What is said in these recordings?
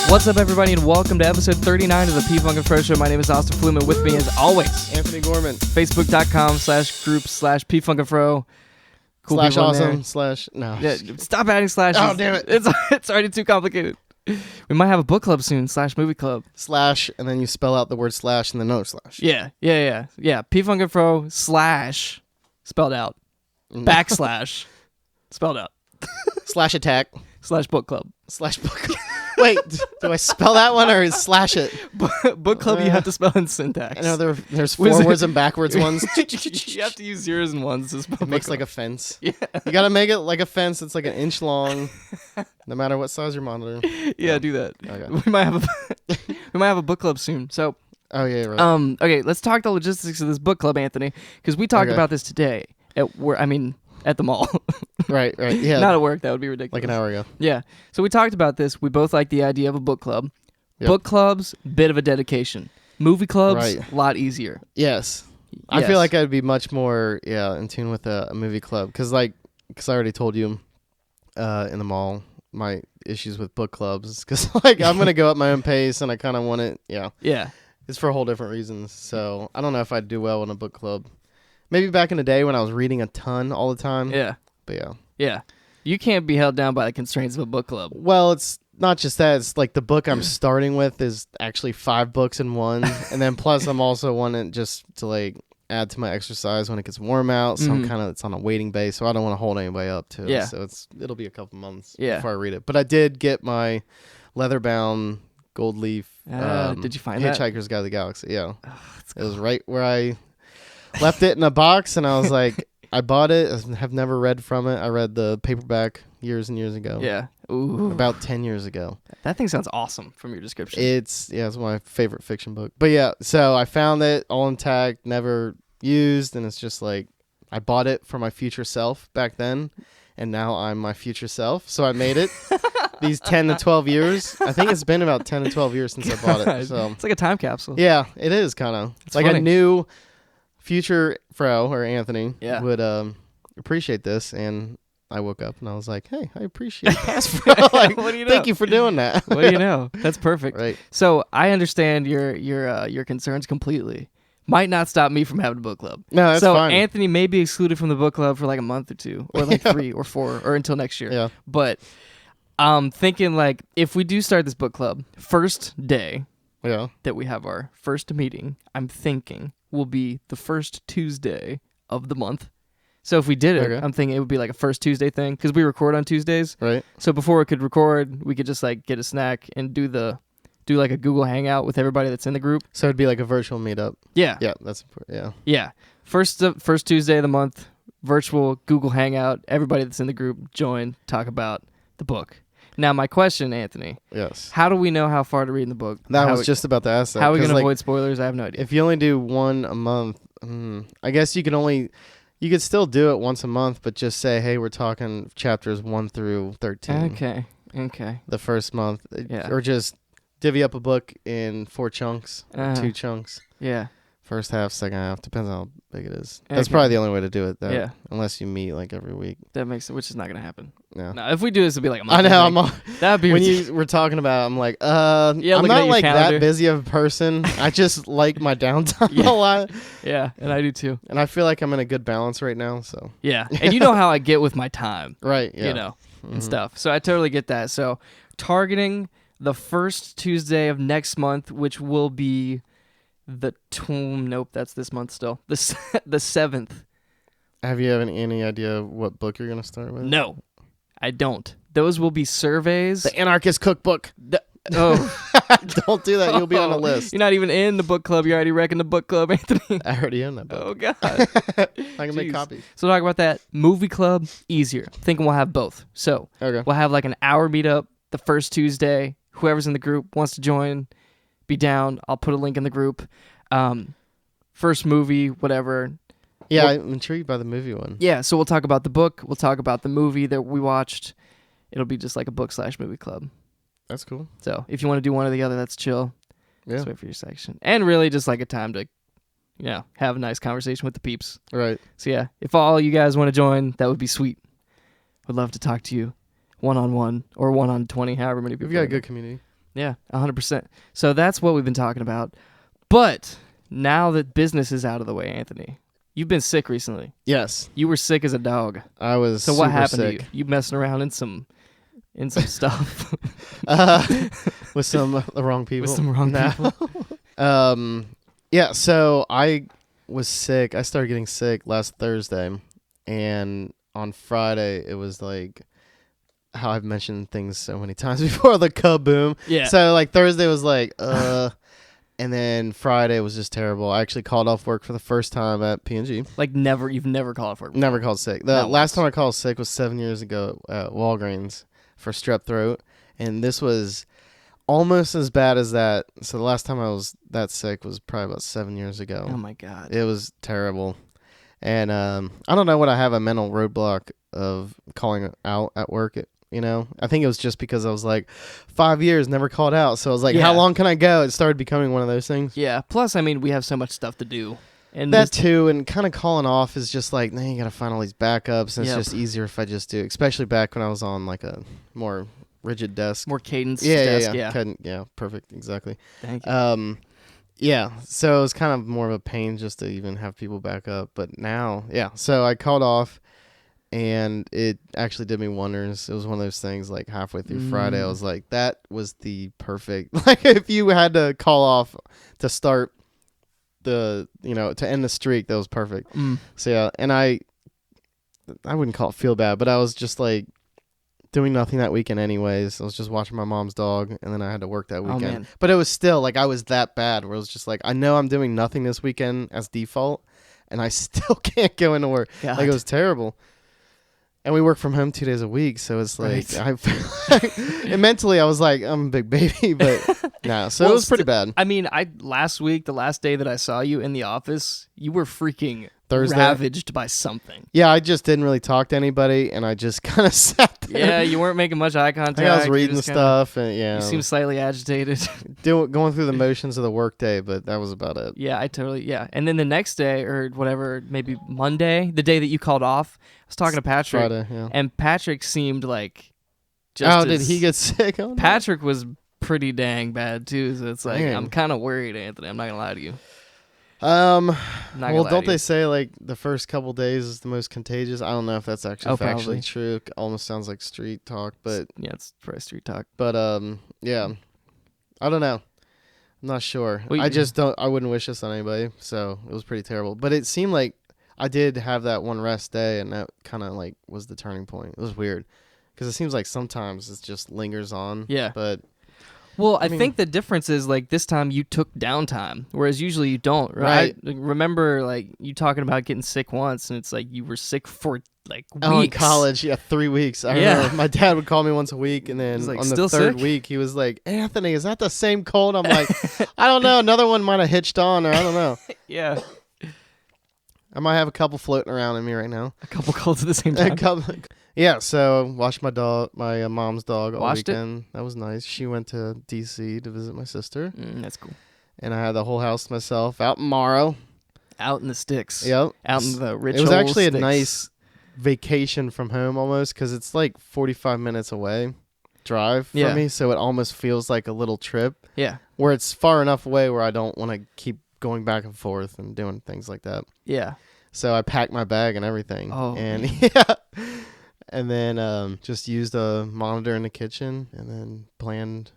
What's up, everybody, and welcome to episode 39 of the P Funk and Fro Show. My name is Austin Fluman. With me, as always, Anthony Gorman. Facebook.com/group/PFunkandFro. Cool / people in awesome there. / no. Yeah, stop adding slashes. Oh, damn it. It's already too complicated. We might have a book club soon, /movie club. / and then you spell out the word / and then no slash. Yeah. P Funk and Fro / spelled out. / spelled out. / attack. / book club. / book. Wait, do I spell that one or slash it? Book club, you have to spell in syntax. I know there's forwards and backwards ones. You have to use zeros and ones to spell. It makes like a fence. Yeah. You gotta make it like a fence that's like an inch long, no matter what size your monitor. Yeah, do that. Okay. We might have a book club soon. So, Oh yeah, right. okay, let's talk the logistics of this book club, Anthony, because we talked about this today at the mall. Right. Yeah. Not at work. That would be ridiculous. Like an hour ago. Yeah. So we talked about this. We both like the idea of a book club. Yep. Book clubs, bit of a dedication. Movie clubs, Right. a lot easier. Yes. I feel like I'd be much more in tune with a movie club because I already told you in the mall my issues with book clubs because I'm gonna go at my own pace and I kind of want it. Yeah. It's for a whole different reasons. So I don't know if I'd do well in a book club. Maybe back in the day when I was reading a ton all the time. Yeah. But yeah. Yeah. You can't be held down by the constraints of a book club. Well, it's not just that. It's like the book I'm starting with is actually 5 books in one. And then plus I'm also wanting just to add to my exercise when it gets warm out. So it's on a waiting base. So I don't want to hold anybody up to it. Yeah. So it'll be a couple months Yeah. before I read it. But I did get my leather-bound gold leaf. Did you find that? Hitchhiker's Guide to the Galaxy. Yeah. It was right where I left it in a box and I was like, I bought it. I have never read from it. I read the paperback years and years ago. Yeah. Ooh. About 10 years ago. That thing sounds awesome from your description. It's my favorite fiction book. But yeah, so I found it all intact, never used, and it's just like I bought it for my future self back then, and now I'm my future self. So I made it these 10 to 12 years. I think it's been about 10 to 12 years since I bought it. So it's like a time capsule. Yeah, it is kind of. It's like funny. I knew future Fro or Anthony would appreciate this, and I woke up and I was like, "Hey, I appreciate past Fro. What do you know? Thank you for doing that." What do you know? That's perfect. Right. So I understand your concerns completely. Might not stop me from having a book club. No, that's fine. So Anthony may be excluded from the book club for like a month or 2, or 3 or 4, or until next year. Yeah. But I'm thinking if we do start this book club, first day that we have our first meeting, I'm thinking will be the first Tuesday of the month. So if we did it, I'm thinking it would be like a first Tuesday thing because we record on Tuesdays. Right. So before we could record, we could just get a snack and do like a Google Hangout with everybody that's in the group. So it'd be like a virtual meetup. Yeah. Yeah, that's important. Yeah. Yeah. First Tuesday of the month, virtual Google Hangout. Everybody that's in the group join, talk about the book. Now, my question, Anthony. Yes. How do we know how far to read in the book? I was just about to ask that. How are we going to avoid spoilers? I have no idea. If you only do one a month, I guess you could still do it once a month, but just say, hey, we're talking chapters 1 through 13. Okay. The first month. Yeah. Or just divvy up a book in 4 chunks, 2 chunks. Yeah. First half, second half. Depends on how big it is. That's probably the only way to do it, though. Yeah. Unless you meet every week. That makes it, which is not going to happen. Yeah. No, if we do this, it'll be like a month. I know. That'd be when you were talking about it, I'm like, I'm not that busy of a person. I just like my downtime a lot. Yeah, and I do too. And I feel like I'm in a good balance right now. So yeah, and you know how I get with my time. Right. Yeah. And stuff. So I totally get that. So targeting the first Tuesday of next month, which will be nope, that's this month still. The 7th. Have you any idea what book you're going to start with? No, I don't. Those will be surveys. The Anarchist Cookbook. Don't do that. You'll be on the list. You're not even in the book club. You're already wrecking the book club, Anthony. I already own that book. Oh, God. I can make copies. So talk about that. Movie club, easier. Thinking we'll have both. So we'll have an hour meetup the first Tuesday. Whoever's in the group wants to join, be down. I'll put a link in the group. First movie, whatever. Yeah, I'm intrigued by the movie one. Yeah, so we'll talk about the book. We'll talk about the movie that we watched. It'll be just like a book / movie club. That's cool. So if you want to do one or the other, that's chill. Yeah. Just wait for your section. And really just like a time to, have a nice conversation with the peeps. Right. So yeah, if all you guys want to join, that would be sweet. Would love to talk to you one-on-one or 1-on-20, however many people. We've got a good community. Yeah, 100%. So that's what we've been talking about. But now that business is out of the way, Anthony, you've been sick recently. Yes. You were sick as a dog. I was So super what happened sick. to you? You messing around in some stuff. With the wrong people. With some wrong people. Yeah, so I was sick. I started getting sick last Thursday, and on Friday it was like how I've mentioned things so many times before, the kaboom. Yeah. So like Thursday was like and then Friday was just terrible. I actually called off work for the first time at P&G. Like you've never called off work before. Never called sick. The last time I called sick was 7 years ago at Walgreens for strep throat, and this was almost as bad as that. So the last time I was that sick was probably about 7 years ago. Oh my God. It was terrible. And I don't know what I have a mental roadblock of calling out at work. I think it was just because I was like 5 years never called out. So I was like, how long can I go? It started becoming one of those things. Yeah. Plus, I mean, we have so much stuff to do. And that too, and kind of calling off is just like, now you got to find all these backups, and it's Yep. just easier if I just do, especially back when I was on like a more rigid desk. More cadence desk. desk. Yeah, perfect, exactly. Thank you. Yeah, so it was kind of more of a pain just to even have people back up, but now, so I called off, and it actually did me wonders. It was one of those things like halfway through Friday, I was like, that was the perfect, like if you had to call off to start to end the streak, that was perfect. So yeah, and I wouldn't call it feel bad, but I was just like doing nothing that weekend anyways. I was just watching my mom's dog, and then I had to work that weekend. Man. But it was still like I was that bad where it was just like, I know I'm doing nothing this weekend as default, and I still can't go into work. God. Like, it was terrible. And we work from home 2 days a week, so it's like, and mentally I was like, I'm a big baby, but no, so it was pretty bad. I mean, last week, the last day that I saw you in the office, you were freaking Thursday? ravaged by something. Yeah, I just didn't really talk to anybody, and I just kind of sat there. Yeah, you weren't making much eye contact. I was reading stuff, and You seemed slightly agitated. going through the motions of the workday, but that was about it. Yeah, And then the next day, or whatever, maybe Monday, the day that you called off, I was talking to Patrick. Friday, yeah. And Patrick seemed like just did he get sick? Oh, no. Patrick was pretty dang bad, too, so it's like, Dang. I'm kind of worried, Anthony. I'm not going to lie to you. Well, don't they say like the first couple days is the most contagious? I don't know if that's actually factually probably true. It almost sounds like street talk, but yeah, it's probably street talk. But yeah, I don't know. I'm not sure. Well, I wouldn't wish this on anybody, so it was pretty terrible. But it seemed like I did have that one rest day, and that kind of like was the turning point. It was weird because it seems like sometimes it just lingers on. Yeah, but. Well, I think the difference is, like, this time you took downtime, whereas usually you don't, right? Remember, like, you talking about getting sick once, and it's like you were sick for, like, weeks. Oh, in college, 3 weeks. I remember my dad would call me once a week, and then like, on the third week, he was like, Anthony, is that the same cold? I'm like, I don't know. Another one might have hitched on, or I don't know. Yeah. I might have a couple floating around in me right now. A couple colds at the same time. Yeah, so watched my mom's dog all Watched weekend. That was nice. She went to D.C. to visit my sister. That's cool. And I had the whole house to myself out in Morrow. Out in the sticks. Yep. Out in the rich. It was actually sticks. a nice vacation from home almost, because it's like 45 minutes away drive for me, so it almost feels like a little trip. Yeah. Where it's far enough away where I don't want to keep going back and forth and doing things like that. Yeah. So I packed my bag and everything. Oh, and and then just used a monitor in the kitchen, and then planned,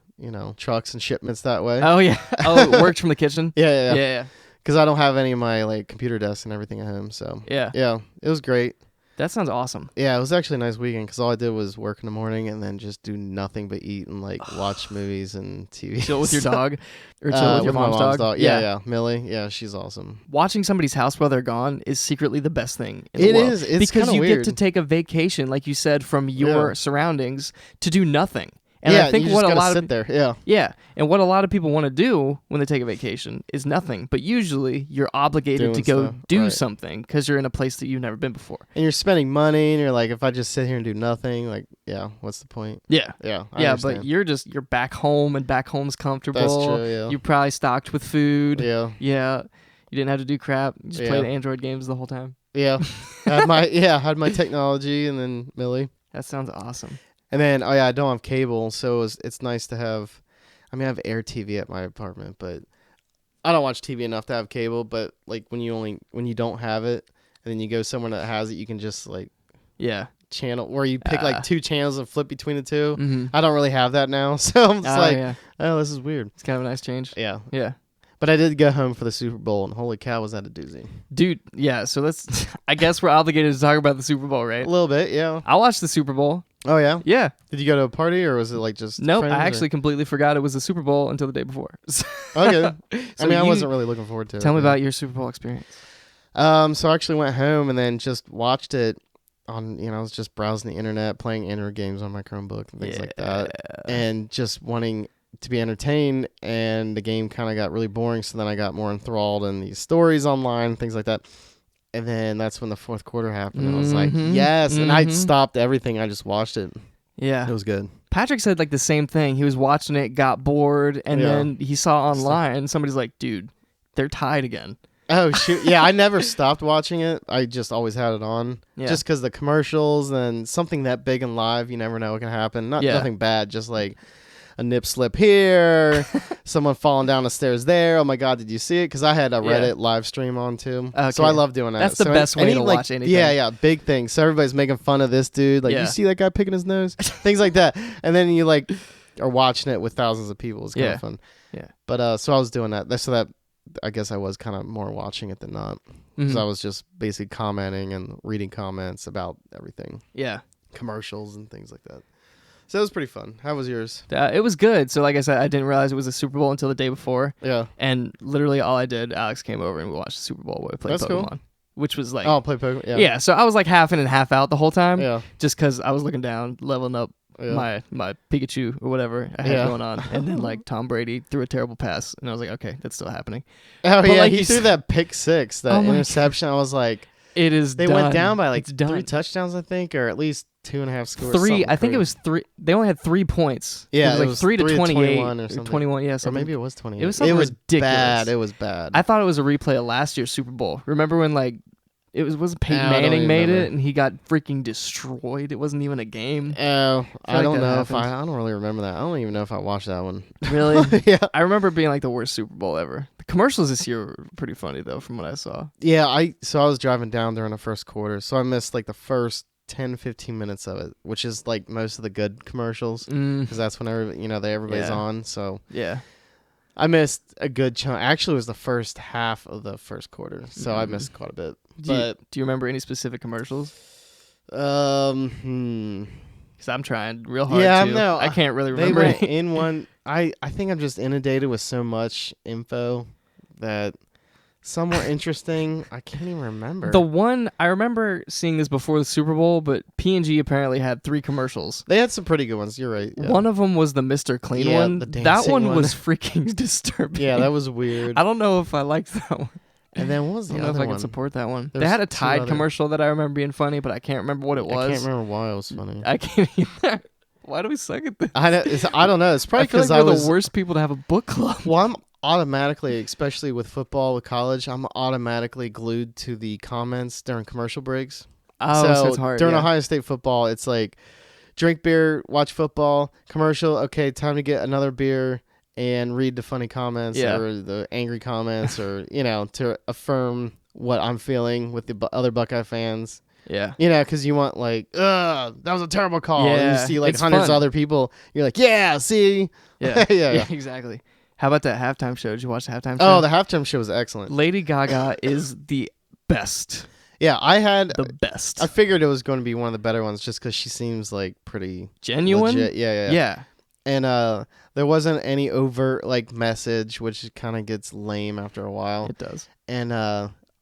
trucks and shipments that way. Oh yeah. Oh, it worked from the kitchen. Yeah. Because I don't have any of my like computer desks and everything at home. So yeah, it was great. That sounds awesome. Yeah, it was actually a nice weekend because all I did was work in the morning and then just do nothing but eat and like watch movies and TV. Chill with your dog, or chill with your mom's dog. Yeah, Millie. Yeah, she's awesome. Watching somebody's house while they're gone is secretly the best thing in the world. It is. It's because you weird. get to take a vacation, like you said, from your surroundings to do nothing. And I think you what just a gotta lot sit of there. Yeah, and what a lot of people want to do when they take a vacation is nothing. But usually you're obligated to go do something because you're in a place that you've never been before. And you're spending money, and you're like, if I just sit here and do nothing, like, what's the point? Yeah, I understand. But you're back home, and back home's comfortable. That's true. Yeah, you're probably stocked with food. Yeah. You didn't have to do crap. You just played Android games the whole time. Yeah, had my technology, and then Millie. That sounds awesome. And then, I don't have cable, so it's nice to have. I mean, I have Air TV at my apartment, but I don't watch TV enough to have cable. But like when you don't have it, and then you go somewhere that has it, you can just like channel where you pick like 2 channels and flip between the 2. Mm-hmm. I don't really have that now, so I'm just oh, this is weird. It's kind of a nice change. Yeah. But I did go home for the Super Bowl, and holy cow, was that a doozy. Dude, yeah, so let's... I guess we're obligated to talk about the Super Bowl, right? A little bit, yeah. I watched the Super Bowl. Oh, yeah? Yeah. Did you go to a party, or was it like just Nope, friends, I actually completely forgot it was the Super Bowl until the day before. Okay. So I mean, I wasn't really looking forward to it. Tell me about your Super Bowl experience. So I actually went home and then just watched it on, I was just browsing the internet, playing Android games on my Chromebook and things like that, and just wanting to be entertained, and the game kind of got really boring, so then I got more enthralled in these stories online, things like that. And then that's when the fourth quarter happened, and I was like, yes, and I stopped everything. I just watched it. Yeah. It was good. Patrick said like the same thing. He was watching it, got bored, and then he saw online, somebody's like, dude, they're tied again. Oh, shoot. Yeah, I never stopped watching it. I just always had it on. Yeah. Just because the commercials and something that big and live, you never know what can happen. Nothing bad, just like a nip slip here, someone falling down the stairs there. Oh my God, did you see it? Because I had a Reddit live stream on too. Okay. So I love doing that. That's the best way to watch anything. Yeah, big thing. So everybody's making fun of this dude. Like, you see that guy picking his nose? Things like that. And then you like are watching it with thousands of people. It's kind of fun. Yeah. But so I was doing that. So that I guess I was kind of more watching it than not. Because I was just basically commenting and reading comments about everything. Yeah. Commercials and things like that. So it was pretty fun. How was yours? It was good. So like I said, I didn't realize it was a Super Bowl until the day before. Yeah. And literally all I did, Alex came over and we watched the Super Bowl where we played Pokemon. Cool. Which was like... Oh, play Pokemon? Yeah. Yeah, so I was like half in and half out the whole time. Yeah. Just because I was looking down, leveling up my Pikachu or whatever I had going on. And then like Tom Brady threw a terrible pass. And I was like, okay, that's still happening. Oh, but, yeah. He threw that pick 6, that interception. I was like... It is They went down by like 3 touchdowns, I think, or at least 2.5 scores. 3. I think it was 3. They only had 3 points. Yeah, it was like 3 to 28 or something. 21. Yeah, something. Or maybe it was 28. It was something ridiculous. Bad. It was bad. I thought it was a replay of last year's Super Bowl. Remember when like wasn't Peyton Manning made it and he got freaking destroyed? It wasn't even a game. Oh, I don't know if I don't really remember that. I don't even know if I watched that one. Really? Yeah. I remember it being like the worst Super Bowl ever. The commercials this year were pretty funny though, from what I saw. Yeah, I was driving down during the first quarter, so I missed like the first 10-15 minutes of it, which is like most of the good commercials, because that's when everybody's on. So yeah, I missed a good chunk. Actually, it was the first half of the first quarter, so I missed quite a bit. Do you remember any specific commercials? Because I'm trying real hard. Yeah, too. no, I can't really remember. They were in one. I think I'm just inundated with so much info that some were interesting. I can't even remember. The one I remember seeing this before the Super Bowl, but P&G apparently had 3 commercials. They had some pretty good ones. You're right. Yeah. One of them was the Mr. Clean one. That one was freaking disturbing. Yeah, that was weird. I don't know if I liked that one. And then what was the other one? I don't know if I can support that one. They had a Tide commercial that I remember being funny, but I can't remember what it was. I can't remember why it was funny. I can't either. Why do we suck at this? I don't know. It's probably because I was the worst people to have a book club. Well, I'm automatically, especially with football, with college, I'm automatically glued to the comments during commercial breaks. Oh, so it's hard. During Ohio State football, it's like drink beer, watch football, commercial. Okay, time to get another beer and read the funny comments or the angry comments or, to affirm what I'm feeling with the other Buckeye fans. Yeah. Because you want like, that was a terrible call. Yeah. And you see like hundreds of other people. You're like, yeah, see? Yeah. yeah, exactly. How about that halftime show? Did you watch the halftime show? Oh, the halftime show was excellent. Lady Gaga is the best. Yeah, I had the best. I figured it was going to be one of the better ones just because she seems like pretty genuine. Legit. Yeah. And there wasn't any overt like message, which kind of gets lame after a while. It does. And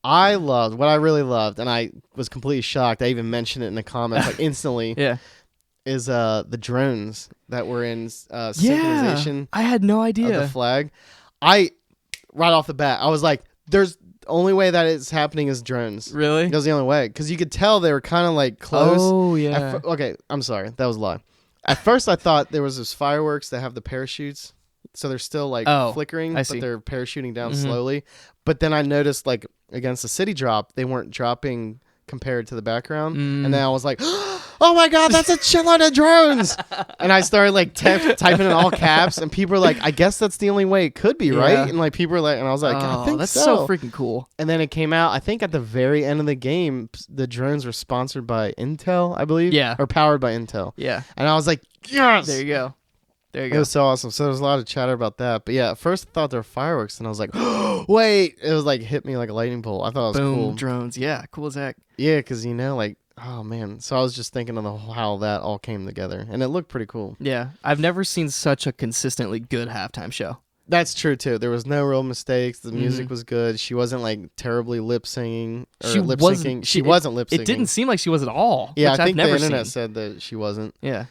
I loved what I really loved, and I was completely shocked. I even mentioned it in the comments like instantly. Yeah. Is the drones that were in synchronization. I had no idea. Of the flag. Right off the bat, I was like, there's the only way that it's happening is drones. Really? That was the only way. Because you could tell they were kind of like close. Oh, yeah. Okay, I'm sorry. That was a lie. At first, I thought there was those fireworks that have the parachutes. So they're still like flickering, but they're parachuting down slowly. But then I noticed like against the city drop, they weren't dropping compared to the background. And then I was like, oh my God, that's a shitload of drones. And I started like typing in all caps, and people were like, I guess that's the only way it could be, right? And like people were like, and I was like, I think that's so. so freaking cool. And then it came out, I think at the very end of the game, the drones were sponsored by Intel, I believe. Yeah. Or powered by Intel. Yeah. And I was like, yes. There you go. It was so awesome. So there was a lot of chatter about that. But yeah, at first I thought they were fireworks, and I was like, oh, wait. It was like hit me like a lightning bolt. I thought it was Boom, cool. drones. Yeah, cool as heck. Yeah, because, like, oh, man. So I was just thinking of how that all came together, and it looked pretty cool. Yeah. I've never seen such a consistently good halftime show. That's true, too. There was no real mistakes. The music was good. She wasn't, like, terribly lip-syncing or lip-syncing. She wasn't lip-syncing. It didn't seem like she was at all. Yeah, which I think the internet said that she wasn't. Yeah.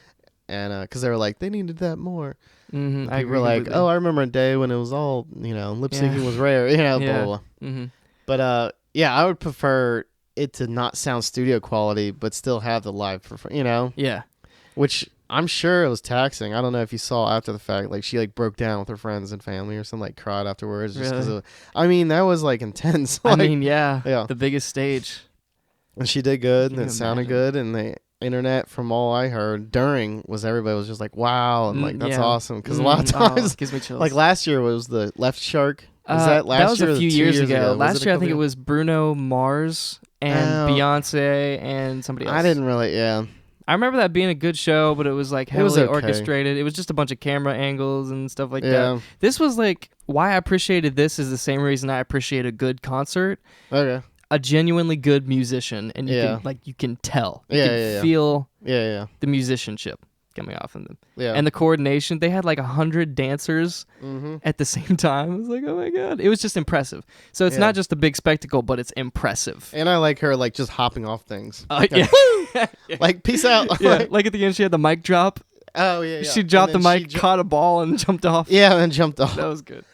And because they were like, they needed that more. Mm-hmm. I agree. Like, I remember a day when it was all, lip syncing was rare, blah, blah, blah. Mm-hmm. But, I would prefer it to not sound studio quality, but still have the live, Yeah. Which I'm sure it was taxing. I don't know if you saw after the fact, like, she, like, broke down with her friends and family or something, like, cried afterwards. Just really? That was, like, intense. Like, yeah. The biggest stage. And she did good, and it sounded good, and the internet, from all I heard during, everybody was just like, wow, and like, that's awesome, because a lot of times, gives me chills. like last year was the Left Shark. Was that last year? That was a few years ago. Last year I think it it was Bruno Mars and Beyonce and somebody else. I didn't really, I remember that being a good show, but it was like heavily orchestrated. It was just a bunch of camera angles and stuff like that. This was like, why I appreciated this is the same reason I appreciate a good concert. Okay. A genuinely good musician, and you can tell. You can feel the musicianship coming off of them. Yeah. And the coordination. They had like 100 dancers at the same time. I was like, oh my God. It was just impressive. So it's not just a big spectacle, but it's impressive. And I like her like just hopping off things. Like, peace out. Like at the end she had the mic drop. Oh yeah. She dropped the mic, caught a ball, and jumped off. Yeah, and then jumped off. That was good.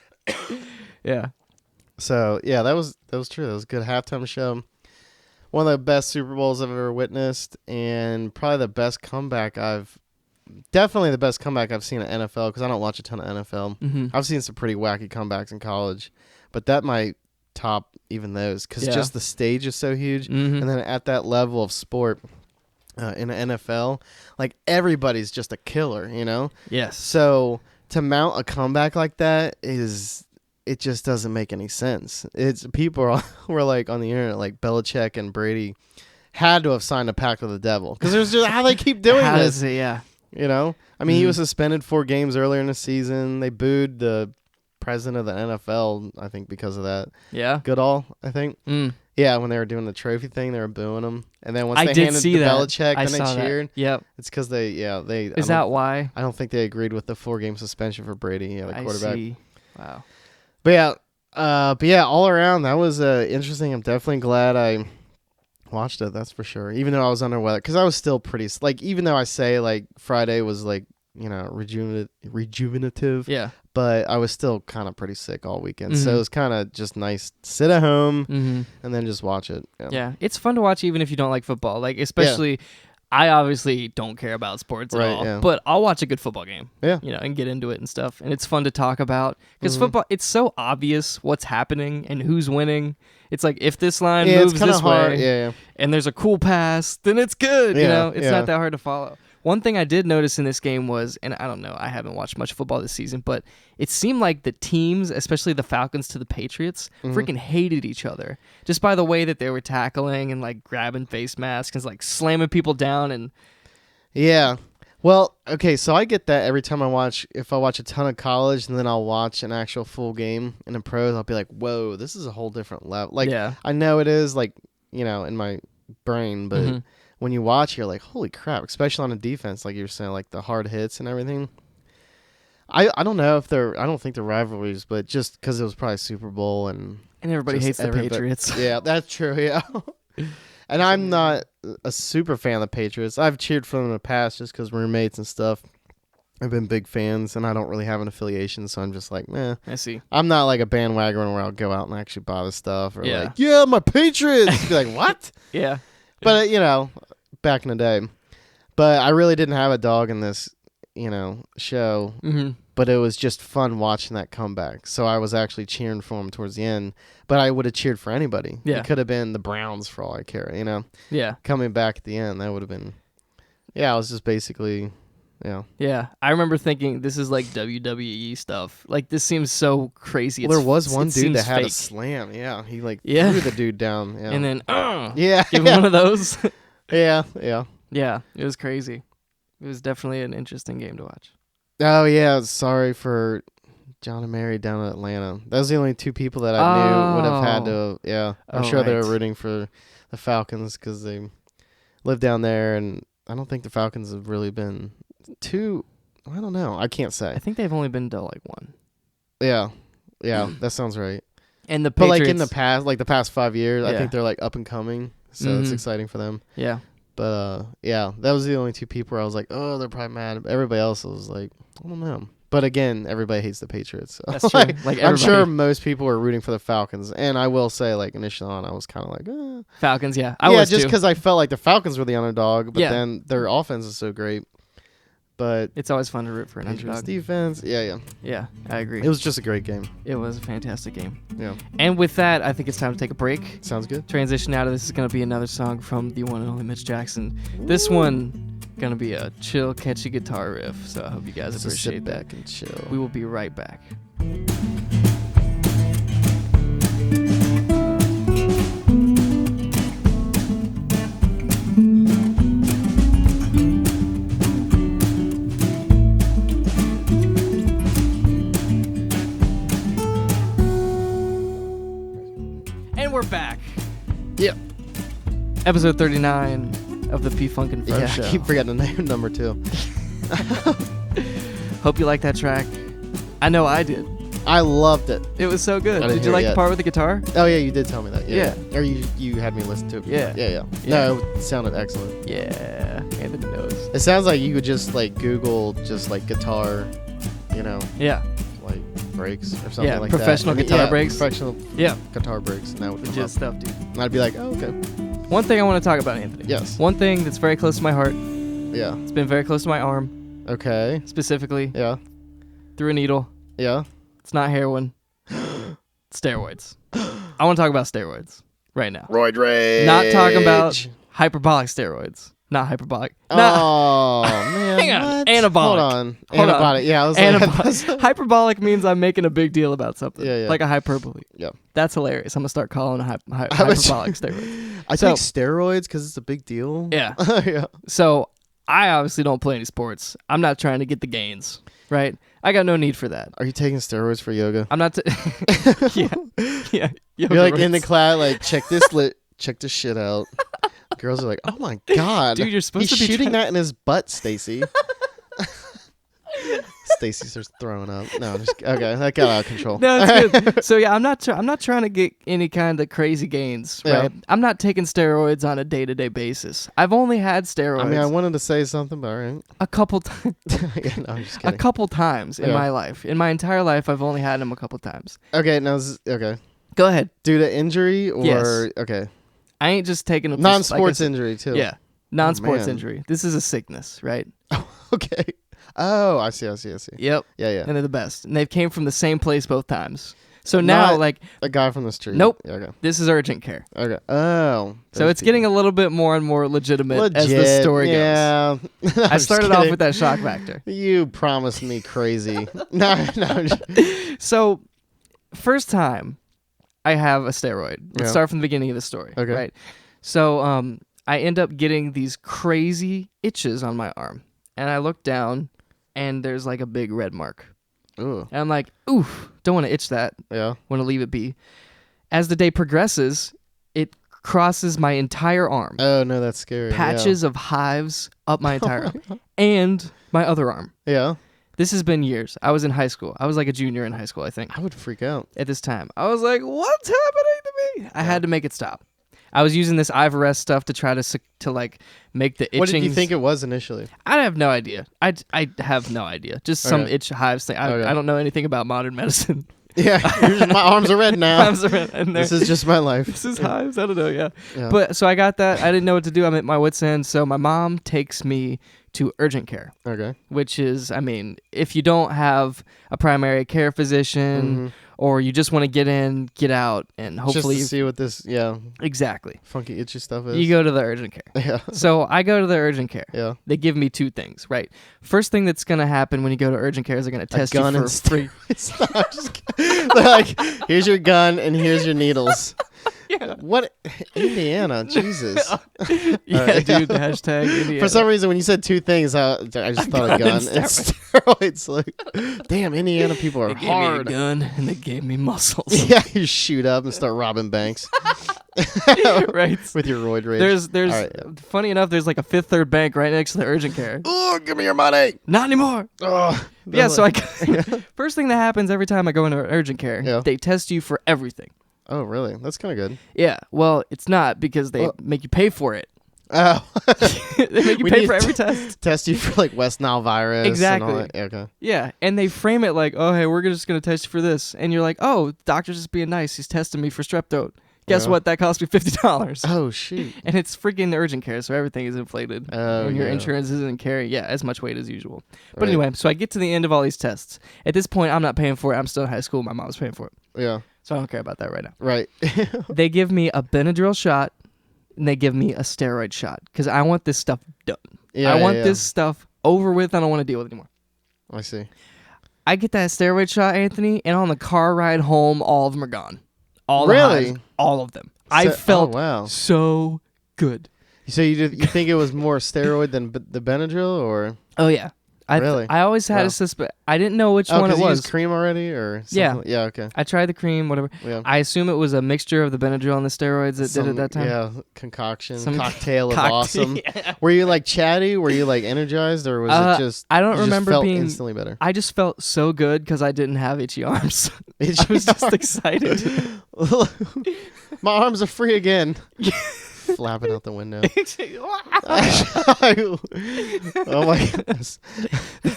Yeah. So yeah, that was true. That was a good halftime show. One of the best Super Bowls I've ever witnessed, and probably the best comeback definitely the best comeback I've seen at NFL, because I don't watch a ton of NFL. Mm-hmm. I've seen some pretty wacky comebacks in college, but that might top even those, because just the stage is so huge, and then at that level of sport in the NFL, like, everybody's just a killer, Yes. So to mount a comeback like that it just doesn't make any sense. It's people were like on the internet, like Belichick and Brady had to have signed a pact with the devil, because there's just how they keep doing this. I mean, he was suspended 4 games earlier in the season. They booed the president of the NFL, I think, because of that. Yeah, Goodall, I think. Yeah, when they were doing the trophy thing, they were booing him, and then once they handed it to Belichick, then they cheered. Yep, it's because they. Is that why? I don't think they agreed with the 4-game suspension for Brady, the quarterback. I see. Wow. But yeah, all around, that was interesting. I'm definitely glad I watched it, that's for sure. Even though I was under weather, because I was still pretty, like, even though I say, like, Friday was, like, rejuvenative. Yeah. But I was still kind of pretty sick all weekend. So it was kind of just nice to sit at home and then just watch it. Yeah. It's fun to watch even if you don't like football. Like, especially... I obviously don't care about sports at all, but I'll watch a good football game, and get into it and stuff. And it's fun to talk about, because football, it's so obvious what's happening and who's winning. It's like, if this line moves this way and there's a cool pass, then it's good. It's not that hard to follow. One thing I did notice in this game was, and I don't know, I haven't watched much football this season, but it seemed like the teams, especially the Falcons to the Patriots, freaking hated each other just by the way that they were tackling and like grabbing face masks and like slamming people down. And yeah, well, okay, so I get that every time if I watch a ton of college and then I'll watch an actual full game in the pros, I'll be like, whoa, this is a whole different level. Like, I know it is, like, in my brain, but when you watch, you're like, holy crap, especially on a defense, like you were saying, like the hard hits and everything. I don't know if I don't think they're rivalries, but just because it was probably Super Bowl and everybody hates the Patriots. Yeah, that's true, yeah. And I'm not a super fan of the Patriots. I've cheered for them in the past just because roommates and stuff. I've been big fans, and I don't really have an affiliation, so I'm just like, meh. I see. I'm not like a bandwagon where I'll go out and actually buy the stuff, or like, yeah, my Patriots. Be like, what? Yeah. But, back in the day. But I really didn't have a dog in this, show. but it was just fun watching that comeback. So I was actually cheering for him towards the end, but I would have cheered for anybody. Yeah. It could have been the Browns for all I care, you know? Yeah. Coming back at the end, that would have been, I was just basically, Yeah. I remember thinking this is like WWE stuff. Like, this seems so crazy. Well, there was one dude that had fake. a slam. Yeah. He threw the dude down. Yeah. And then, give him one of those. Yeah. Yeah. It was crazy. It was definitely an interesting game to watch. Oh, yeah. Sorry for John and Mary down in Atlanta. That was the only two people that I knew would have had to. Yeah. I'm sure they were rooting for the Falcons because they live down there. And I don't think the Falcons have really been too. I don't know. I can't say. I think they've only been to like one. Yeah. That sounds right. And the Patriots, Patriots, but in the past 5 years, I think they're like up and coming. So it's Mhm. exciting for them. Yeah. But that was the only two people where I was like, oh, they're probably mad. Everybody else was like, I don't know. But again, everybody hates the Patriots. So That's true. Like I'm sure most people were rooting for the Falcons. And I will say, like, initially on, I was kind of like, Falcons, yeah. I was just too. because I felt like the Falcons were the underdog. But then their offense is so great. But it's always fun to root for an Patriots underdog. defense, Yeah, I agree. it was just a great game. It was a fantastic game. Yeah, And with that, I think it's time to take a break. sounds good. Transition out of this is going to be another song from the one and only Mitch Jackson. This one going to be a chill, catchy guitar riff. So I hope you guys So appreciate sit that. back and chill. We will be right back. And we're back. Yep. Episode 39 of the P-Funk and Fro Yeah, Show. I keep forgetting the name number 2. Hope you like that track. I know I did. I loved it. It was so good. I didn't Did you hear it like the yet. part with the guitar? Oh yeah, you did tell me that. Yeah. Or you had me listen to it. Yeah. Yeah. Yeah. No, it sounded excellent. Yeah. Anthony knows. It sounds like you could just like Google just like guitar, Yeah. like breaks or something Yeah, like professional that. And guitar breaks. Professional Yeah. guitar breaks, and that would come Legit up. stuff, dude. And I'd be like, oh, okay. One thing I want to talk about, Anthony. Yes. One thing that's very close to my heart. Yeah. It's been very close to my arm, Okay. specifically Yeah. through a needle. Yeah. It's not heroin. It's steroids. I want to talk about steroids right now. Roid rage. Not talking about hyperbolic steroids. Not hyperbolic. Oh man. Hang on. What? Anabolic. Hold on. Hold on. Anabolic. Yeah. I was Anabolic. Hyperbolic means I'm making a big deal about something. Yeah, yeah. Like a hyperbole. Yeah. That's hilarious. I'm going to start calling a hyperbolic steroids. I So- take steroids because it's a big deal. Yeah. Yeah. So I obviously don't play any sports. I'm not trying to get the gains, right? I got no need for that. Are you taking steroids for yoga? I'm not. Yeah. Yeah. You're like in the class, like check this shit out. Girls are like, oh my god, Dude, you're supposed he's to be shooting that in his butt, Stacy. Stacy starts throwing up. No, okay, that got out of control. No, it's good. So yeah, I'm not trying to get any kind of crazy gains, right? Yeah. I'm not taking steroids on a day-to-day basis. I've only had steroids I mean, I wanted to say something, but all right. a couple times. Yeah, no, I'm just A kidding. couple times in Yeah. my life. In my entire life, I've only had them a couple times. Okay, now okay. Go ahead. Due to injury or Yes. Okay, I ain't just taking them. non-sports injury too. Yeah, non-sports man. injury. This is a sickness, right? Okay. Oh, I see. Yep. Yeah, yeah. And they're the best. And they've came from the same place both times. So now, Not like, a guy from the street. Nope. Yeah, okay. this is urgent care. Okay. Oh. So it's getting a little bit more and more legitimate as the story goes. Yeah. I started off with that shock factor. You promised me crazy. no. So, first time I have a steroid. Let's Yeah. start from the beginning of the story. Okay. Right. So, I end up getting these crazy itches on my arm. And I look down, and there's like a big red mark. Ooh. And I'm like, oof, don't want to itch that. Yeah. Want to leave it be. As the day progresses, it crosses my entire arm. Oh no, that's scary. Patches of hives up my entire arm. And my other arm. Yeah. This has been years. I was in high school. I was like a junior in high school, I think, I would freak out. at this time. I was like, what's happening to me? I had to make it stop. I was using this Ivorest stuff to try to like make the itching. What did you think it was initially? I have no idea. I have no idea. Just some Okay. itch hives thing. Okay. I don't know anything about modern medicine. Yeah. My arms are red now. This This is just my life. This is hives. I don't know. Yeah. Yeah. But so I got that. I didn't know what to do. I'm at my wit's end. So my mom takes me to urgent care. Okay. Which is, I mean, if you don't have a primary care physician or you just want to get in, get out, and hopefully just to see what this, exactly, funky itchy stuff is. You go to the urgent care. Yeah. So I go to the urgent care. Yeah. They give me 2 things, right? First thing that's going to happen when you go to urgent care is they're going to test you for free. It's not just like, here's your gun and here's your needles. Yeah. What? Indiana, Jesus. Yeah, right. dude, hashtag Indiana. For some reason, when you said 2 things, I just thought a gun and steroids. Like, damn, Indiana people are they gave hard. me a gun and they gave me muscles. Yeah, you shoot up and start robbing banks. Right. With your roid rage. There's right, funny enough, there's like a Fifth Third Bank right next to the urgent care. Oh, give me your money. Not anymore. Oh, yeah, so first thing that happens every time I go into urgent care, they test you for everything. Oh, really? That's kind of good. Yeah, well, it's not because they make you pay for it. Oh. They make you pay for every test. Test you for like West Nile virus. Exactly. And all that. Okay. Yeah, and they frame it like, oh, hey, we're just going to test you for this. And you're like, oh, doctor's just being nice. He's testing me for strep throat. Guess what? That cost me $50. Oh, shoot. And it's freaking urgent care, so everything is inflated. When your insurance isn't carrying, as much weight as usual. But anyway, so I get to the end of all these tests. At this point, I'm not paying for it. I'm still in high school. My mom's paying for it. Yeah. So I don't care about that right now. Right. They give me a Benadryl shot, and they give me a steroid shot, because I want this stuff done. I want this stuff over with. I don't want to deal with it anymore. I see. I get that steroid shot, Anthony, and on the car ride home, all of them are gone. All the highs, all of them. I felt so good. So you think it was more steroid than the Benadryl, or? Oh yeah. Really? I always had a suspect. I didn't know which one it was. You used cream already, or something? Yeah. Yeah. Okay. I tried the cream, whatever. Yeah. I assume it was a mixture of the Benadryl and the steroids that did it that time. Yeah, concoction, cocktail of awesome. Yeah. Were you like chatty? Were you like energized, or was it just? I don't remember being instantly better. I just felt so good because I didn't have itchy arms. I was just excited. My arms are free again. Flapping out the window. Oh my goodness.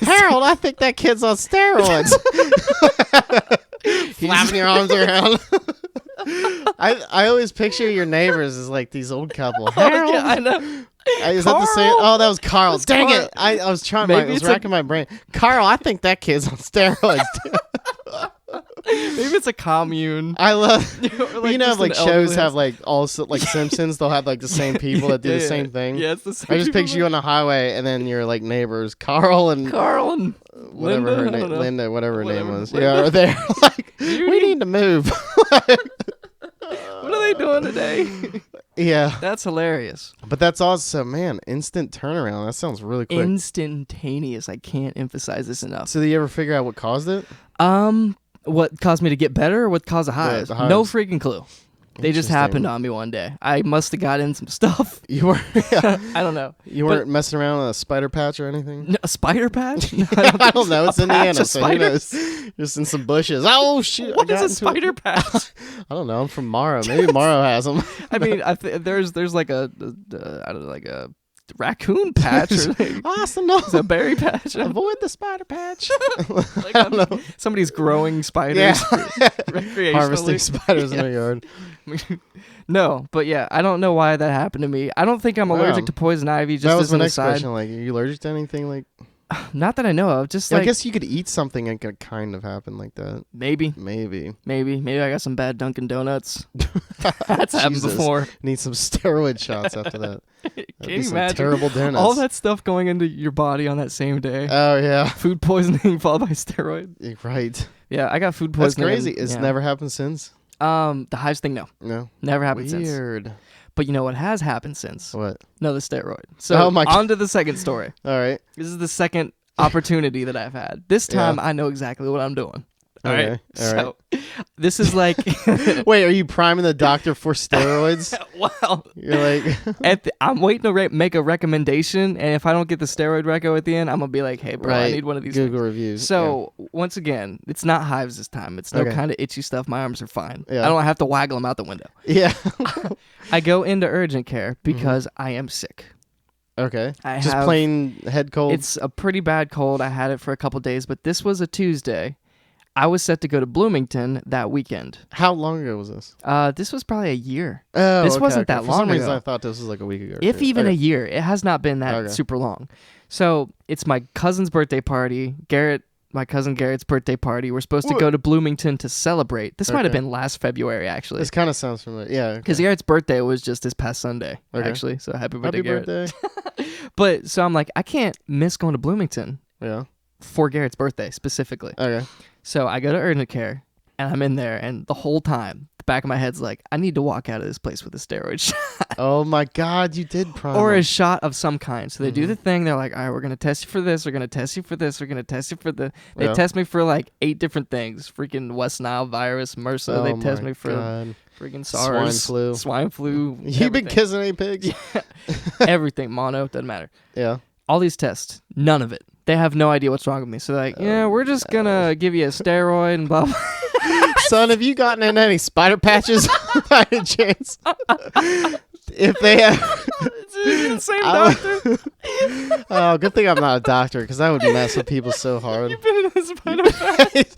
Harold, I think that kid's on steroids. Flapping your arms around. I always picture your neighbors as like these old couple. Harold? Yeah, I know. Is that the same? Oh, that was Carl. Dang it. I was trying. I was racking my brain. Carl, I think that kid's on steroids. Maybe it's a commune. I love, like shows have like also like Simpsons. They'll have like the same people that do the same thing. Yeah, it's the same. I just picture you on the highway, and then your like neighbors, Carl and whatever her name, Linda, whatever her name was. Linda. Yeah, are there like we need to move. What are they doing today? Yeah, that's hilarious. But that's also, man, instant turnaround. That sounds really quick. Instantaneous. I can't emphasize this enough. So did you ever figure out what caused it? What caused me to get better, or what caused the highs? The highs. No freaking clue. They just happened on me one day. I must have got in some stuff. You were? Yeah. I don't know. You weren't messing around with a spider patch or anything? No, a spider patch? No, I don't know. It's Indiana, so who knows? Just in some bushes. Oh, shoot. What is a spider patch? I don't know. I'm from Morrow. Maybe Morrow has them. I mean, there's like a I don't know, like a raccoon patch or like, awesome. No. It's a berry patch. Avoid the spider patch. Like I don't know. Somebody's growing spiders recreationally. Harvesting spiders in their yard. No, but yeah, I don't know why that happened to me. I don't think I'm allergic to poison ivy. Just that was as my an next aside. question. Like, are you allergic to anything? Like, not that I know of. Just like, I guess you could eat something and it could kind of happen like that. Maybe I got some bad Dunkin' Donuts. That's happened before. Need some steroid shots after that. Can you imagine? Terrible donuts. All that stuff going into your body on that same day. Oh yeah. Food poisoning followed by steroid. Right. Yeah, I got food poisoning. That's crazy. It's never happened since. The hives thing, no. Never happened since. Weird. But you know what has happened since? What? No, the steroid. So on to the second story. All right. This is the second opportunity that I've had. This time I know exactly what I'm doing. All right. So this is like wait, are you priming the doctor for steroids? Well, you're like I'm waiting to make a recommendation, and if I don't get the steroid reco at the end, I'm gonna be like, hey bro, I need one of these Google reviews. So once again, it's not hives this time. It's no kind of itchy stuff. My arms are fine. Yeah. I don't have to waggle them out the window. Yeah. I go into urgent care because I am sick. Okay. Just plain head cold? It's a pretty bad cold. I had it for a couple days, but this was a Tuesday. I was set to go to Bloomington that weekend. How long ago was this? This was probably a year. Oh, this wasn't that long For some reason, ago. I thought this was like a week ago. If even a year. It has not been that super long. So it's my cousin's birthday party. My cousin Garrett's birthday party. We're supposed to go to Bloomington to celebrate. This might have been last February, actually. This kind of sounds familiar. Yeah. Because Garrett's birthday was just this past Sunday, actually. So happy birthday, Garrett. But so I'm like, I can't miss going to Bloomington. Yeah. For Garrett's birthday, specifically. Okay. So I go to urgent care, and I'm in there, and the whole time, the back of my head's like, I need to walk out of this place with a steroid shot. Oh my God, you did promise. Or a shot of some kind. So they do the thing. They're like, all right, we're going to test you for this. We're going to test you for this. We're going to test you for the... They test me for like 8 different things. Freaking West Nile virus, MRSA. Oh they test me for freaking SARS. Swine flu. You've been kissing any pigs? Yeah. Everything. Mono. Doesn't matter. Yeah. All these tests. None of it. They have no idea what's wrong with me. So they're like, yeah, we're just going to give you a steroid and blah, blah. Son, have you gotten in any spider patches by any chance? If they have... It's the same doctor. Oh, good thing I'm not a doctor, because that would mess with people so hard. You've been in a spider patch.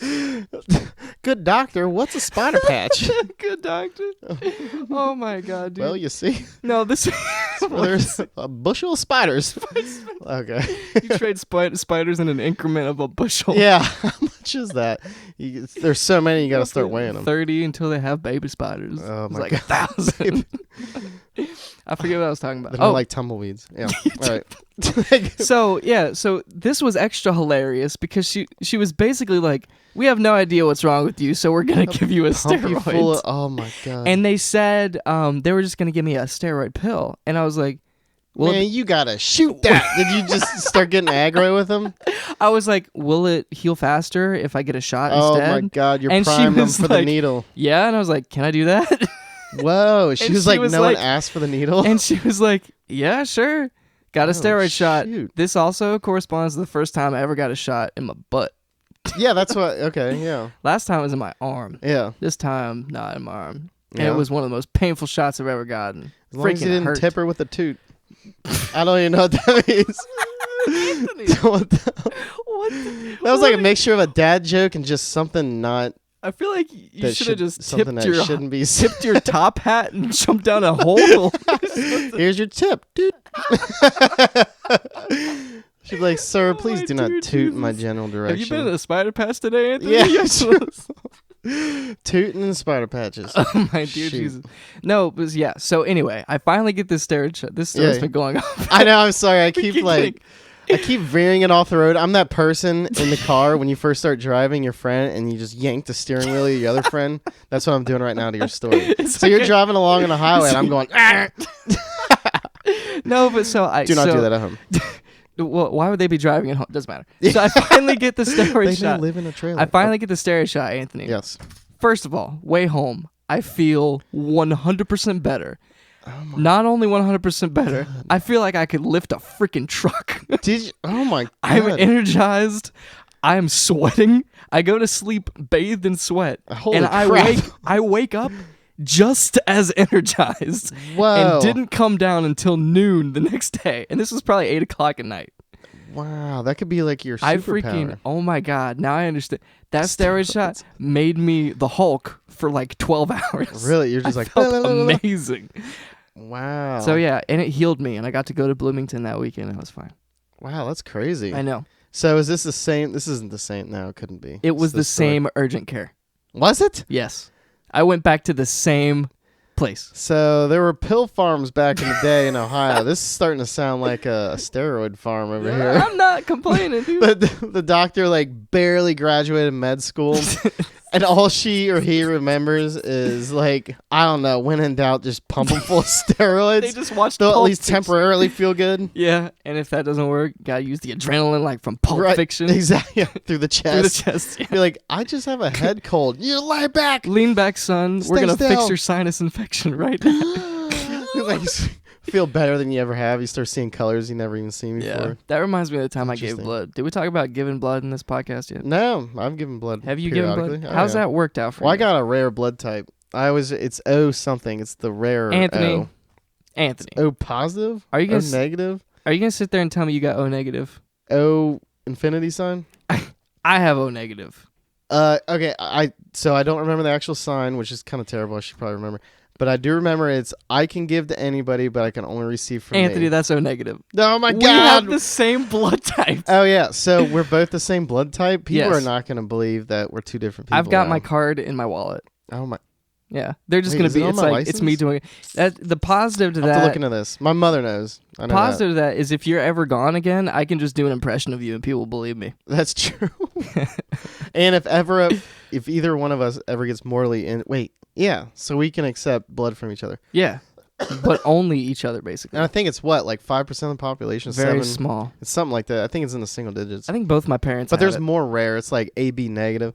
Good doctor, what's a spider patch? Good doctor. Oh my God, dude. Well, you see. No, this there's a bushel of spiders. Okay. You trade spiders in an increment of a bushel. Yeah. How much is that? There's so many, you got to start weighing them. 30 until they have baby spiders. Oh my like God. 1,000. I forget what I was talking about. They're like tumbleweeds. Yeah. All right. So this was extra hilarious because she was basically like, we have no idea what's wrong with you, so we're gonna give you a steroid. Oh my God. And they said they were just gonna give me a steroid pill, and I was like, well, man, you gotta shoot that. Did you just start getting aggro with them? I was like, will it heal faster if I get a shot instead? Oh my God, you're priming them for the needle. Yeah, and I was like, can I do that? Whoa, she was like, no one asked for the needle? And she was like, yeah, sure. Got a steroid shot. Shoot. This also corresponds to the first time I ever got a shot in my butt. Yeah, that's what, okay, yeah. Last time was in my arm. Yeah. This time, not in my arm. And Yeah. it was one of the most painful shots I've ever gotten. As long as you didn't hurt. tip her with a toot. I don't even know what that means. Anthony. What That was like a mixture of a dad joke and just something not... I feel like you should have just something tipped that shouldn't be tipped your top hat and jumped down a hole. Here's your tip, dude. She'd be like, sir, please do not toot in my general direction. Have you been in a spider patch today, Anthony? Yeah, tooting and spider patches. Oh my dear Jesus. No, but yeah. So anyway, I finally get this steroid shot. This story's been going on. I know. I'm sorry. I keep veering it off the road. I'm that person in the car when you first start driving your friend and you just yank the steering wheel of your other friend. That's what I'm doing right now to your story. So you're driving along on a highway and I'm going, No, but so I... Do not do that at home. Well, why would they be driving at home? Doesn't matter. So I finally get the steroid shot. They live in a trailer. I finally get the steroid shot, Anthony. Yes. First of all, way home, I feel 100% better. Not only 100% better, I feel like I could lift a freaking truck. Did you? Oh my God. I'm energized. I'm sweating. I go to sleep bathed in sweat. Holy and crap. I wake up just as energized. Whoa. And didn't come down until noon the next day. And this was probably 8 o'clock at night. Wow, that could be like your superpower. Oh my God, now I understand. That steroid shot made me the Hulk for like 12 hours. Really? You're just like, felt amazing. Wow. So yeah, and it healed me, and I got to go to Bloomington that weekend, and I was fine. Wow, that's crazy. I know. So is this the same? This isn't the same. No, it couldn't be. It was the same urgent care. Was it? Yes. I went back to the same place. So there were pill farms back in the day in Ohio. This is starting to sound like a steroid farm over here. I'm not complaining, dude. the doctor like barely graduated med school. And all she or he remembers is like, I don't know, when in doubt, just pump them full of steroids. They just watched They'll Pulp at least Fiction. temporarily feel good. Yeah, and if that doesn't work, gotta use the adrenaline like from Pulp Fiction. Exactly. Through the chest. Through the chest, yeah. You're like, I just have a head cold. You lie back. Lean back, son. We're gonna fix your sinus infection right now. Like, feel better than you ever have. You start seeing colors you never even seen before. Yeah, that reminds me of the time I gave blood. Did we talk about giving blood in this podcast yet? No, I've given blood. Have you given blood? How's that worked out for you? Well, I got a rare blood type. It's O something. It's the rare Anthony. O. Anthony. O positive? Are you gonna O negative? Are you gonna sit there and tell me you got O negative? O infinity sign? I have O negative. Okay. So I don't remember the actual sign, which is kind of terrible. I should probably remember. But I do remember it's I can give to anybody, but I can only receive from Anthony, me. that's so negative. Oh my God. We have the same blood type. Oh yeah, so we're both the same blood type. People Yes. are not going to believe that we're two different people. I've got now. my card in my wallet. Oh my. Yeah, they're just Wait, gonna is it be. on It's my like it's me license? doing it. The positive to I have to that. look into this. My mother knows. I know Positive to that is if you're ever gone again, I can just do an impression of you and people will believe me. That's true. And if either one of us ever gets mortally so we can accept blood from each other. Yeah, but only each other basically. And I think it's like 5% of the population. Very 7? small. It's something like that. I think it's in the single digits. I think both my parents. But have there's it. more rare. It's like AB negative.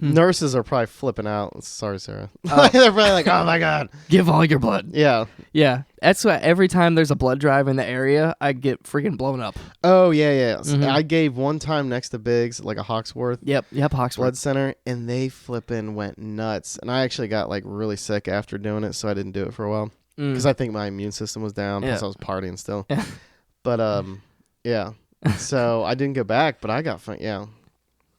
Nurses are probably flipping out. Sorry, Sarah. Oh. They're probably like, "Oh my God, Give all your blood." yeah." Yeah, that's why every time there's a blood drive in the area, I get freaking blown up. Oh yeah. Mhm. I gave one time next to Biggs, like a Hawksworth Yep, Hawksworth. Blood Center, and they flipping went nuts. And I actually got like really sick after doing it, so I didn't do it for a while because I think my immune system was down. Plus, Yeah. I was partying still. Yeah. But yeah. So I didn't go back, but I got fun. Yeah.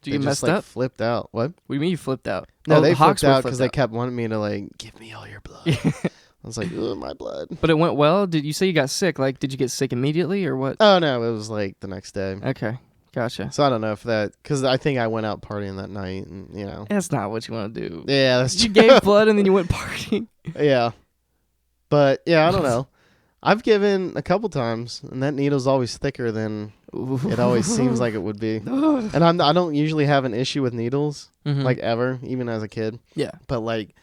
Did you They get just, messed like, up? Flipped out. What? What do you mean you flipped out? No, they flipped Hawksworth out because they kept wanting me to like give me all your blood. I was like, "Ugh, my blood." But it went well. Did you say you got sick? Like, did you get sick immediately or what? Oh no, it was like the next day. Okay, gotcha. So I don't know if that because I think I went out partying that night, and That's not what you want to do. Yeah, that's You true. gave blood and then you went partying. Yeah, but yeah, I don't know. I've given a couple times, and that needle's always thicker than it always seems like it would be. And I don't usually have an issue with needles, like ever, even as a kid. Yeah. But like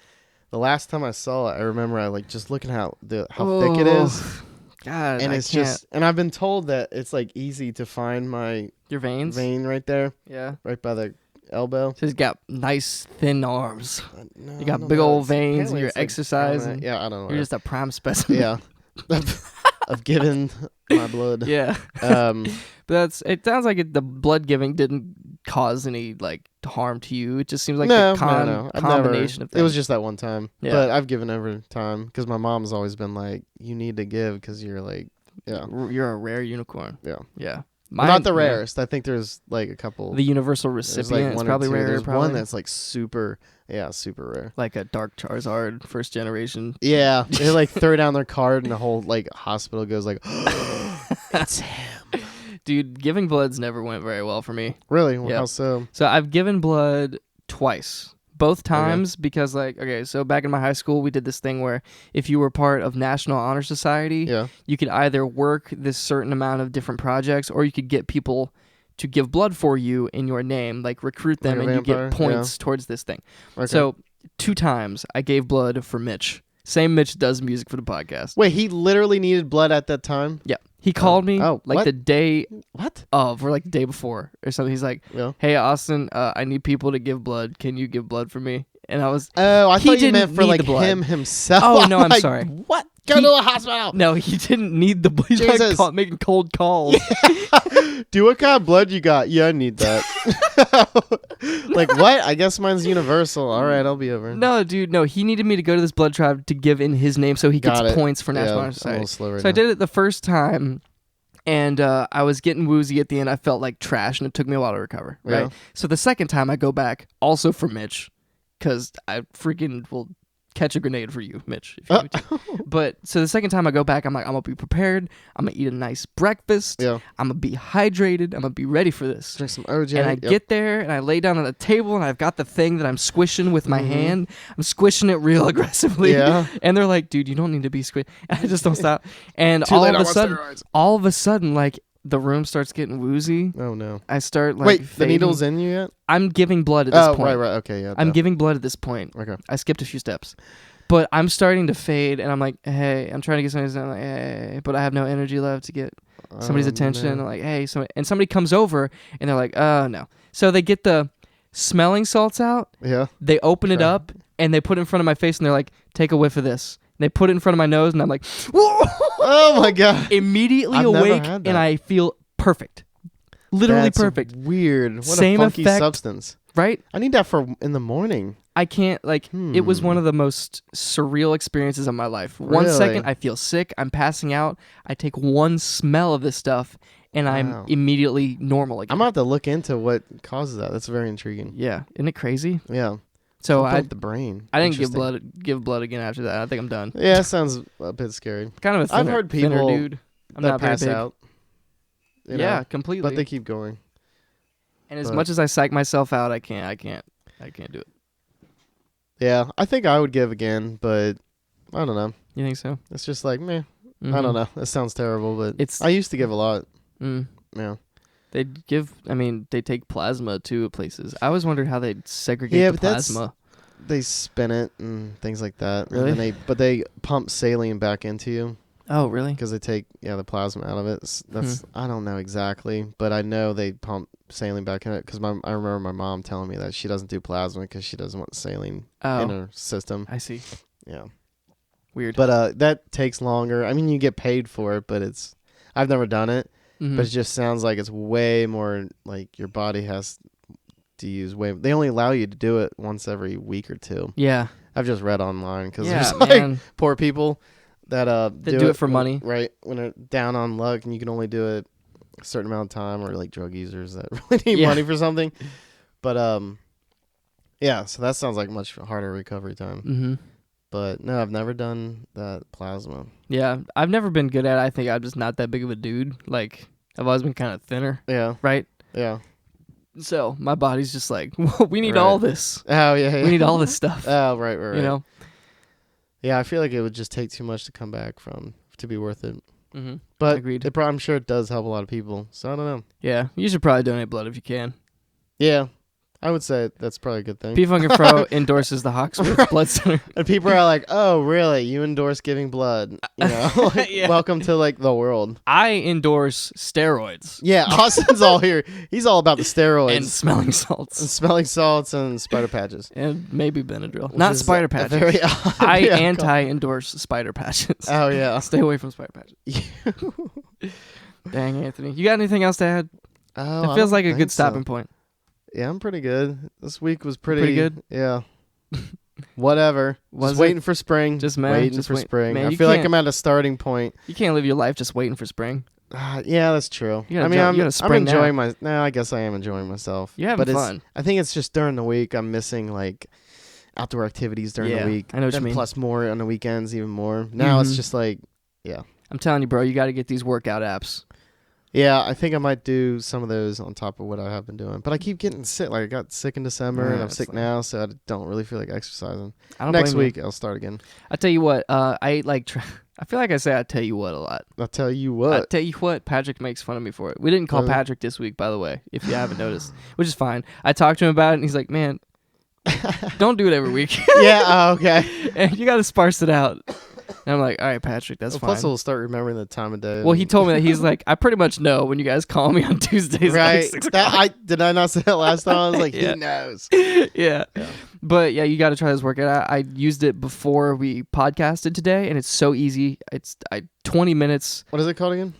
the last time I saw it, I remember I like just looking how thick it is. God, And it's just, and I've been told that it's like easy to find my your veins. vein right there, Yeah. right by the elbow. So he's got nice thin arms. No, You got I don't big know. old veins. Apparently You're it's, like, exercising. yeah, I don't know. You're just a prime specimen. Yeah. I've given my blood. Yeah. But it sounds like the blood giving didn't cause any like harm to you. It just seems like no, the I've combination never, of things. It was just that one time. Yeah. But I've given every time because my mom's always been like, "You need to give because you're like, yeah, You're a rare unicorn. yeah." Yeah. Not the rarest. I think there's like a couple. The universal There's, recipient is one or probably two. rare. There's probably. one that's like super rare. Like a Dark Charizard, first generation. Yeah, they like throw down their card and the whole like hospital goes like, "It's him." Dude, giving blood's never went very well for me. Really? Well, Yep. how so? So I've given blood twice. Both times because so back in my high school we did this thing where if you were part of National Honor Society, Yeah. you could either work this certain amount of different projects or you could get people to give blood for you in your name, like recruit them Like a and you vampire? get points towards this thing. Okay. So 2 times I gave blood for Mitch. Same Mitch does music for the podcast. Wait, he literally needed blood at that time? Yeah. He called me Oh, like what? the day What? of or like the day before or something. He's like, Yeah. "Hey Austin, I need people to give blood. Can you give blood for me?" And I was Oh, I He thought you didn't meant for need like the blood. him himself. Oh, no, I'm Like, sorry. What? Go He- to a hospital. No, he didn't need the blood. He's like Jesus. making cold calls. Dude, what kind of blood you got? Yeah, I need that. Like what? I guess mine's universal. All right, I'll be over. No, dude, no. He needed me to go to this blood drive to give in his name so he Got gets it. points for National Yeah, Honor I'm a Society. little slow right So I now. did it the first time, and I was getting woozy at the end. I felt like trash, and it took me a while to recover. Right. Yeah. So the second time I go back, also for Mitch, because I freaking will catch a grenade for you, Mitch. If you need to. But so the second time I go back, I'm like, I'm gonna be prepared. I'm gonna eat a nice breakfast. Yeah. I'm gonna be hydrated. I'm gonna be ready for this. Drink some OJ. And I Yep. get there and I lay down on a table and I've got the thing that I'm squishing with my Mhm. hand. I'm squishing it real aggressively. Yeah. And they're like, dude, you don't need to be squished. And I just don't stop. And Too all late, of I a want sudden, steroids. like the room starts getting woozy. Oh no. I start like Wait, the fading. needle's in you yet? I'm giving blood at this Oh, point. right. Okay, yeah. I'm duh. giving blood at this point. Okay. I skipped a few steps. But I'm starting to fade and I'm like, hey, I'm trying to get somebody's like, hey, but I have no energy left to get somebody's attention. no. I'm like, hey, somebody comes over and they're like, oh no. So they get the smelling salts out, Yeah. they open it Okay. up and they put it in front of my face and they're like, take a whiff of this. And they put it in front of my nose and I'm like, whoa! Oh my god. Immediately I've never awake had that. and I feel perfect. Literally That's perfect. Weird. What Same a funky effect. substance. Right? I need that for in the morning. I can't, like, it was Hmm. one of the most surreal experiences of my life. 1 second, Really? I feel sick. I'm passing out. I take one smell of this stuff, and I'm immediately normal again. I'm going to have to look into what causes that. That's very intriguing. Yeah. Isn't it crazy? Yeah. So the brain. I didn't give blood again after that. I think I'm done. Yeah, it sounds a bit scary. Kind of a thinner, I've heard people dude. I'm that not pass very big. out. Completely. But they keep going. And as much as I psych myself out, I can't do it. Yeah, I think I would give again, but I don't know. You think so? It's just like, meh. I don't know. It sounds terrible, but I used to give a lot. Yeah. They take plasma to places. I always wondered how they'd segregate the plasma. They spin it and things like that. Really? But they pump saline back into you. Oh, really? Because they take the plasma out of it. That's I don't know exactly, but I know they pump saline back in it because I remember my mom telling me that she doesn't do plasma because she doesn't want saline in her system. I see. Yeah. Weird. But that takes longer. I mean, you get paid for it, but I've never done it. But it just sounds like it's way more like your body has to use they only allow you to do it once every week or two. Yeah. I've just read online because there's like poor people that do it for money. Right. When they're down on luck and you can only do it a certain amount of time, or like drug users that really need money for something. But so that sounds like much harder recovery time. Mm-hmm. But no, I've never done that plasma. Yeah, I've never been good at it. I think I'm just not that big of a dude. Like, I've always been kind of thinner. Yeah. Right? Yeah. So my body's just like, well, we need all this. Oh, yeah. We need all this stuff. Oh, right. You know? Yeah, I feel like it would just take too much to come back from to be worth it. Mm-hmm. But agreed. I'm sure it does help a lot of people. So I don't know. Yeah, you should probably donate blood if you can. Yeah. I would say that's probably a good thing. P-Funkin' Fro endorses the Hawksworth Blood Center. And people are like, oh, really? You endorse giving blood? You know, welcome to like the world. I endorse steroids. Yeah, Austin's all here. He's all about the steroids. And smelling salts. And spider patches. And maybe Benadryl. Not spider patches. I anti-endorse spider patches. Oh, yeah. Stay away from spider patches. Dang, Anthony. You got anything else to add? Oh, it feels like a good stopping point. Yeah, I'm pretty good. This week was pretty good. Yeah. Whatever. Just waiting for spring. Just waiting for spring. Man, I feel like I'm at a starting point. You can't live your life just waiting for spring. Yeah, that's true. I'm enjoying I guess I am enjoying myself. You're having fun. I think it's just during the week I'm missing like outdoor activities during the week. I know what you mean. Plus more on the weekends, even more. Now it's just like, I'm telling you, bro, you got to get these workout apps. Yeah, I think I might do some of those on top of what I have been doing. But I keep getting sick. Like, I got sick in December, and I'm sick now, so I don't really feel like exercising. Next week, I'll start again. I tell you what, I feel like I say I tell you what a lot. I'll tell you what. I tell you what, Patrick makes fun of me for it. We didn't call Patrick this week, by the way, if you haven't noticed, which is fine. I talked to him about it, and he's like, man, don't do it every week. Yeah, okay. And you got to sparse it out. And I'm like, all right, Patrick, that's fine. Plus, we'll start remembering the time of day. Well, he told me that he's like, I pretty much know when you guys call me on Tuesdays. Right. Like 6 o'clock. Did I not say that last time? I was like, he knows. Yeah. But yeah, you got to try this workout. I used it before we podcasted today, and it's so easy. It's 20 minutes. What is it called again?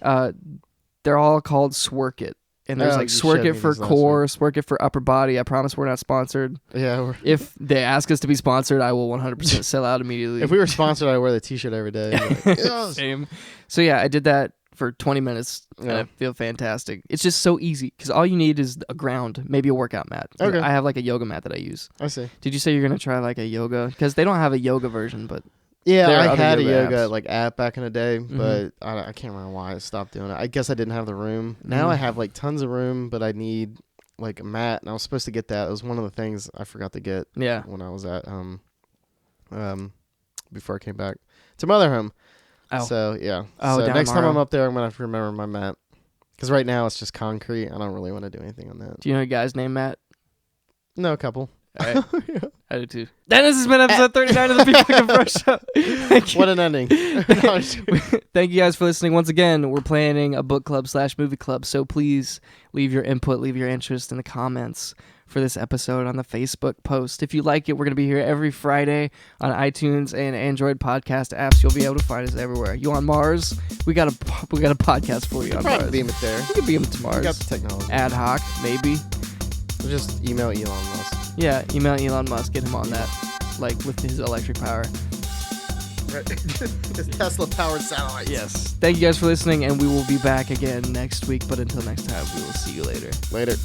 They're all called Swork It. And there's like Swork It for core, Swork It for upper body. I promise we're not sponsored. Yeah. If they ask us to be sponsored, I will 100% sell out immediately. If we were sponsored, I'd wear the t-shirt every day. Like, yes. Same. So yeah, I did that for 20 minutes, and I feel fantastic. It's just so easy, because all you need is a ground, maybe a workout mat. Okay. I have like a yoga mat that I use. I see. Did you say you're going to try like a yoga? Because they don't have a yoga version, but... Yeah, I had a yoga app back in the day, but I can't remember why I stopped doing it. I guess I didn't have the room. Now I have like tons of room, but I need like a mat, and I was supposed to get that. It was one of the things I forgot to get when I was at before I came back to my other home. Oh. So yeah. Oh, so next time I'm up there, I'm gonna have to remember my mat, because right now it's just concrete. I don't really want to do anything on that. Do you know a guy's name, Matt? No, a couple. All right. I do too. Then this has been episode 39 of the P-Funkin' Fro Show. What an ending. Thank you guys for listening. Once again, we're planning a book club / movie club, so please leave your input, leave your interest in the comments for this episode on the Facebook post. If you like it, we're going to be here every Friday on iTunes and Android podcast apps. You'll be able to find us everywhere. You on Mars? We got a podcast for you on Mars. Beam it there. We can beam it to Mars. We got the technology. Ad hoc, maybe. We'll just email Elon Musk. Yeah, email Elon Musk, get him on that, like with his electric power. It's Tesla-powered satellites. Yes. Thank you guys for listening, and we will be back again next week. But until next time, we will see you later. Later.